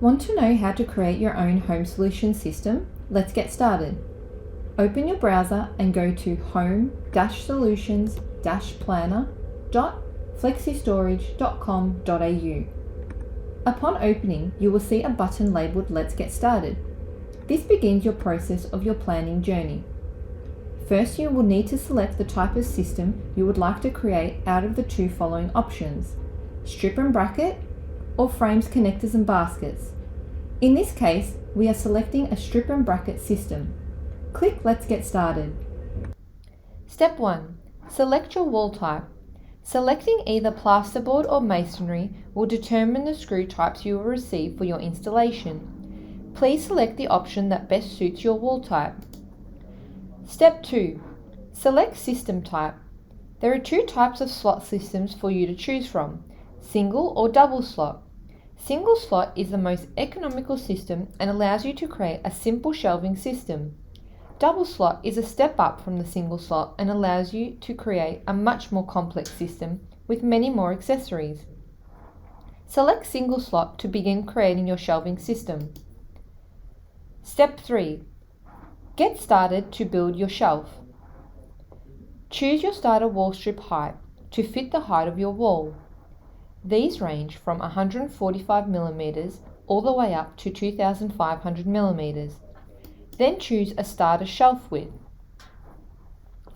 Want to know how to create your own home solution system? Let's get started. Open your browser and go to home-solutions-planner.flexistorage.com.au. Upon opening, you will see a button labelled Let's Get Started. This begins your process of your planning journey. First, you will need to select the type of system you would like to create out of the two following options: strip and bracket or frames, connectors and baskets. In this case, we are selecting a strip and bracket system. Click Let's Get Started. Step 1. Select your wall type. Selecting either plasterboard or masonry will determine the screw types you will receive for your installation. Please select the option that best suits your wall type. Step 2. Select system type. There are two types of slot systems for you to choose from: single or double slot. Single slot is the most economical system and allows you to create a simple shelving system. Double slot is a step up from the single slot and allows you to create a much more complex system with many more accessories. Select single slot to begin creating your shelving system. Step 3. Get started to build your shelf. Choose your starter wall strip height to fit the height of your wall. These range from 145mm all the way up to 2500mm. Then choose a starter shelf width.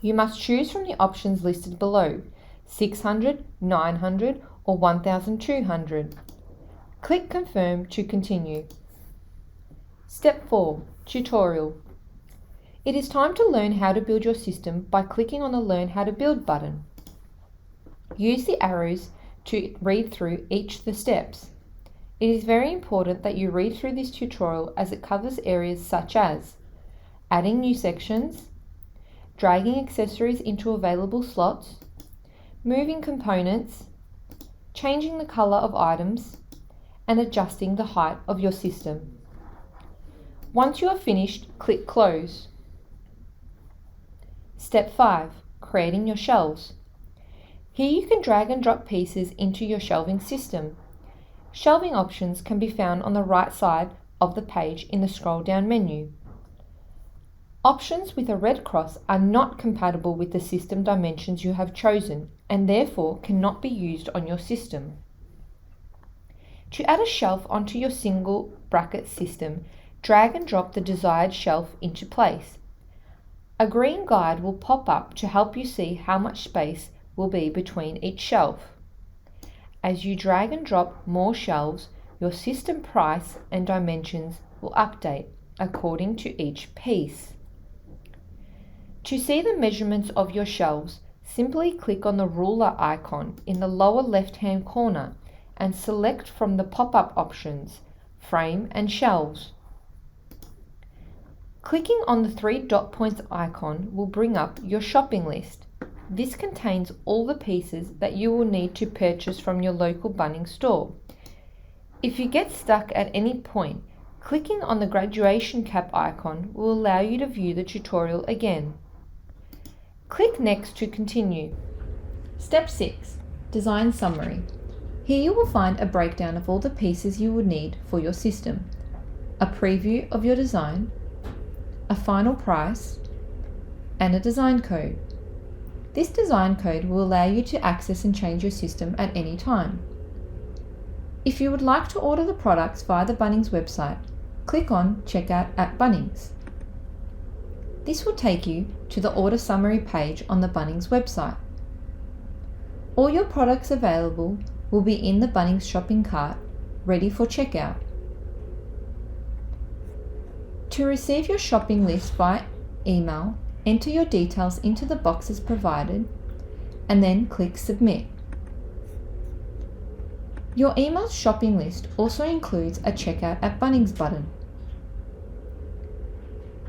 You must choose from the options listed below: 600, 900 or 1200. Click Confirm to continue. Step 4. Tutorial. It is time to learn how to build your system by clicking on the Learn How to Build button. Use the arrows to read through each of the steps. It is very important that you read through this tutorial as it covers areas such as adding new sections, dragging accessories into available slots, moving components, changing the color of items, and adjusting the height of your system. Once you are finished, click Close. Step 5. Creating your shelves. Here you can drag and drop pieces into your shelving system. Shelving options can be found on the right side of the page in the scroll down menu. Options with a red cross are not compatible with the system dimensions you have chosen and therefore cannot be used on your system. To add a shelf onto your single bracket system, drag and drop the desired shelf into place. A green guide will pop up to help you see how much space will be between each shelf. As you drag and drop more shelves, your system price and dimensions will update according to each piece. To see the measurements of your shelves, simply click on the ruler icon in the lower left-hand corner and select from the pop-up options, Frame and Shelves. Clicking on the 3 dot points icon will bring up your shopping list. This contains all the pieces that you will need to purchase from your local Bunnings store. If you get stuck at any point, clicking on the graduation cap icon will allow you to view the tutorial again. Click Next to continue. Step 6. Design Summary. Here you will find a breakdown of all the pieces you would need for your system, a preview of your design, a final price, and a design code. This design code will allow you to access and change your system at any time. If you would like to order the products via the Bunnings website, click on Checkout at Bunnings. This will take you to the order summary page on the Bunnings website. All your products available will be in the Bunnings shopping cart, ready for checkout. To receive your shopping list via email, enter your details into the boxes provided and then click Submit. Your email shopping list also includes a Checkout at Bunnings button.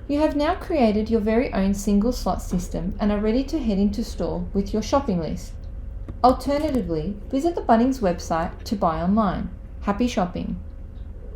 You have now created your very own single slot system and are ready to head into store with your shopping list. Alternatively, visit the Bunnings website to buy online. Happy shopping!